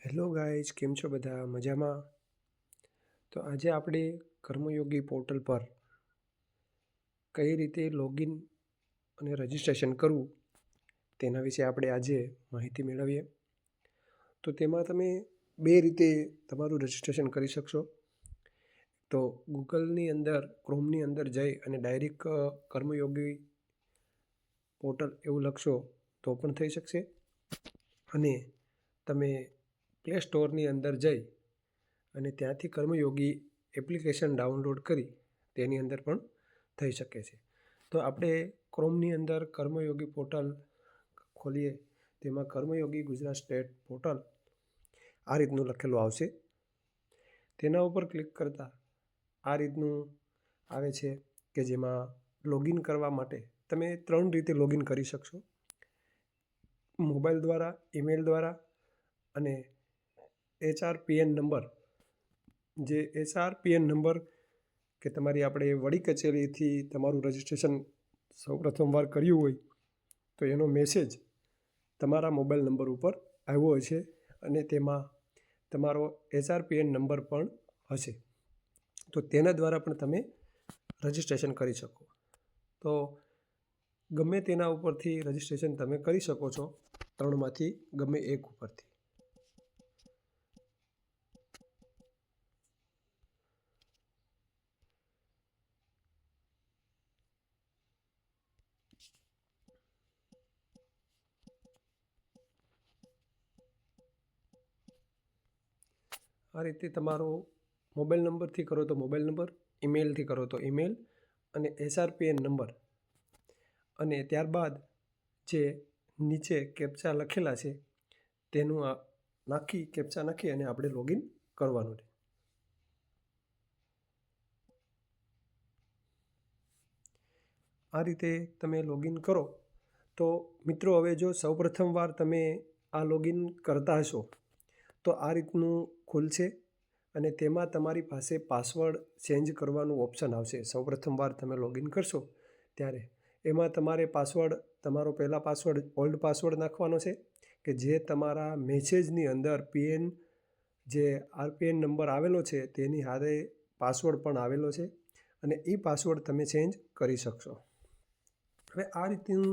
Hello guys, કેમ છો બધા? મજામાં? તો આજે આપણે કર્મયોગી પોર્ટલ પર કઈ રીતે લોગિન અને રજિસ્ટ્રેશન કરવું તેના વિશે આપણે આજે માહિતી મેળવીએ. તો તેમાં તમે બે રીતે તમારું રજિસ્ટ્રેશન કરી શકશો. તો ગૂગલની અંદર, ક્રોમની અંદર જઈ અને ડાયરેક્ટ કર્મયોગી પોર્ટલ એવું લખશો તો પણ થઈ શકશે, અને તમે પ્લે સ્ટોરની અંદર જઈ અને ત્યાંથી કર્મયોગી એપ્લિકેશન ડાઉનલોડ કરી તેની અંદર પણ થઈ શકે છે. તો આપણે ક્રોમની અંદર કર્મયોગી પોર્ટલ ખોલીએ, તેમાં કર્મયોગી ગુજરાત સ્ટેટ પોર્ટલ આ રીતનું લખેલું આવશે. તેના ઉપર ક્લિક કરતાં આ રીતનું આવે છે કે જેમાં લોગિન કરવા માટે તમે 3 રીતે લોગિન કરી શકશો: મોબાઈલ દ્વારા, ઈમેલ દ્વારા અને HRPN નંબર. જે HRPN નંબર કે તમારી આપણે વડી કચેરીથી તમારું રજિસ્ટ્રેશન સૌપ્રથમવાર કર્યું હોય તો એનો મેસેજ તમારા મોબાઈલ નંબર ઉપર આવ્યો હોય છે, અને તેમાં તમારો HRPN નંબર પણ હશે. તો તેના દ્વારા પણ તમે રજિસ્ટ્રેશન કરી શકો. તો ગમે તેના ઉપરથી રજિસ્ટ્રેશન તમે કરી શકો છો, 3માંથી ગમે એક ઉપરથી. આ રીતે તમારો મોબાઈલ નંબરથી કરો તો મોબાઈલ નંબર, ઈમેલથી કરો તો ઈમેલ અને HRPN નંબર, અને ત્યારબાદ જે નીચે કેપ્ચા લખેલા છે તેનું કેપ્ચા નાખી અને આપણે લોગિન કરવાનું છે. આ રીતે તમે લોગિન કરો તો મિત્રો, હવે જો સૌપ્રથમવાર તમે આ લોગિન કરતા હશો તો આ રીતનું ખુલશે, અને તેમાં તમારી પાસે પાસવર્ડ ચેન્જ કરવાનું ઓપ્શન આવશે. સૌપ્રથમવાર તમે લોગિન કરશો ત્યારે એમાં તમારે તમારો પહેલાં પાસવર્ડ ઓલ્ડ પાસવર્ડ નાખવાનો છે, કે જે તમારા મેસેજની અંદર જે RPN નંબર આવેલો છે તેની હારે પાસવર્ડ પણ આવેલો છે, અને એ પાસવર્ડ તમે ચેન્જ કરી શકશો. હવે આ રીતનું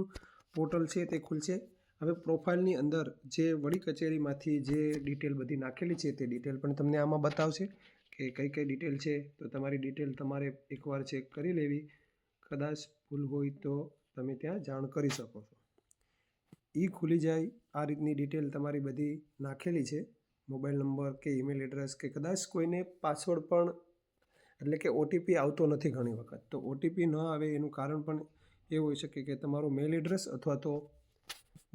પોર્ટલ છે તે ખુલશે. હવે પ્રોફાઇલની અંદર જે વડી કચેરીમાંથી જે ડિટેલ બધી નાખેલી છે તે ડિટેલ પણ તમને આમાં બતાવશે કે કઈ કઈ ડિટેલ છે. તો તમારી ડિટેલ તમારે એકવાર ચેક કરી લેવી. કદાચ ભૂલ હોય તો તમે ત્યાં જાણ કરી શકો છો. ખુલી જાય. આ રીતની ડિટેલ તમારી બધી નાખેલી છે, મોબાઈલ નંબર કે ઈમેલ એડ્રેસ, કે કદાચ કોઈને પાસવર્ડ પણ, એટલે કે OTP આવતો નથી ઘણી વખત. તો OTP ન આવે એનું કારણ પણ એવું હોઈ શકે કે તમારો મેલ એડ્રેસ અથવા તો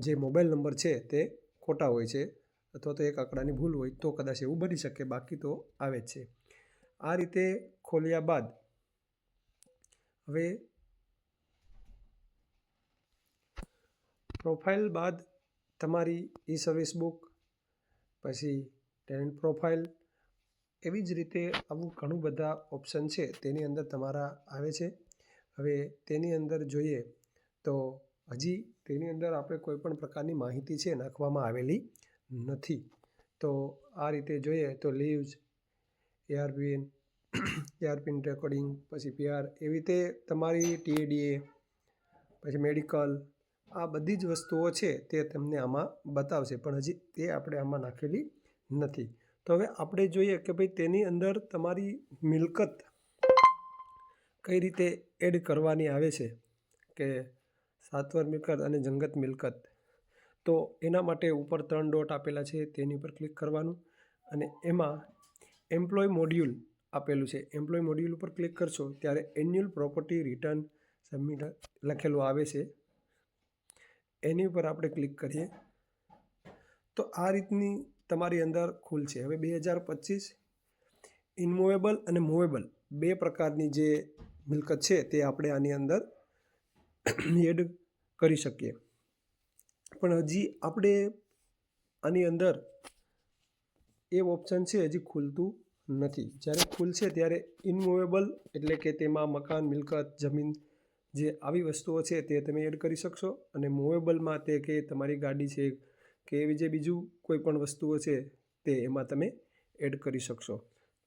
જે મોબાઈલ નંબર છે તે ખોટા હોય છે, અથવા તો એક આંકડાની ભૂલ હોય તો કદાચ એવું બની શકે, બાકી તો આવે જ છે. આ રીતે ખોલ્યા બાદ હવે પ્રોફાઇલ બાદ તમારી સર્વિસ બુક, પછી ટેલેન્ટ પ્રોફાઇલ, એવી જ રીતે આવું ઘણું બધા ઓપ્શન છે તેની અંદર તમારા આવે છે. હવે તેની અંદર જોઈએ તો હજી તેની અંદર આપણે કોઈ પણ પ્રકારની માહિતી છે નાખવામાં આવેલી નથી. તો આ રીતે જોઈએ તો લીવ્સ, ARPN રેકોર્ડિંગ, પછી PR, એવી રીતે તમારી TADA, પછી મેડિકલ, આ બધી જ વસ્તુઓ છે તે તમને આમાં બતાવશે, પણ હજી તે આપણે આમાં નાખેલી નથી. તો હવે આપણે જોઈએ કે ભાઈ તેની અંદર તમારી મિલકત કઈ રીતે એડ કરવાની આવે છે, કે સાતવર મિલકત અને જંગત મિલકત. તો એના માટે ઉપર 3 ડોટ આપેલા છે તેની ઉપર ક્લિક કરવાનું, અને એમાં એમ્પ્લોય મોડ્યુલ આપેલું છે. એમ્પ્લોય મોડ્યુલ ઉપર ક્લિક કરશો ત્યારે એન્યુઅલ પ્રોપર્ટી રિટર્ન સબમિટ લખેલું આવે છે, એની ઉપર આપણે ક્લિક કરીએ તો આ રીતની તમારી અંદર ખુલશે. હવે 2025 ઇનમૂવેબલ અને મૂવેબલ 2 પ્રકારની જે મિલકત છે તે આપણે આની અંદર એડ કરી શકીએ. પણ હજી આપણે આની અંદર એ ઓપ્શન છે હજી ખુલતું નથી. જ્યારે ખુલશે ત્યારે ઇનમૂવેબલ એટલે કે તેમાં મકાન, મિલકત, જમીન, જે આવી વસ્તુઓ છે તે તમે એડ કરી શકશો, અને મૂવેબલમાં તે કે તમારી ગાડી છે કે એવી જે બીજું કોઈ પણ વસ્તુઓ છે તે એમાં તમે એડ કરી શકશો.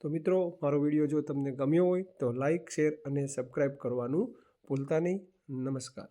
તો મિત્રો, મારો વિડીયો જો તમને ગમ્યો હોય તો લાઇક, શેર અને સબસ્ક્રાઈબ કરવાનું ભૂલતા નહીં. નમસ્કાર.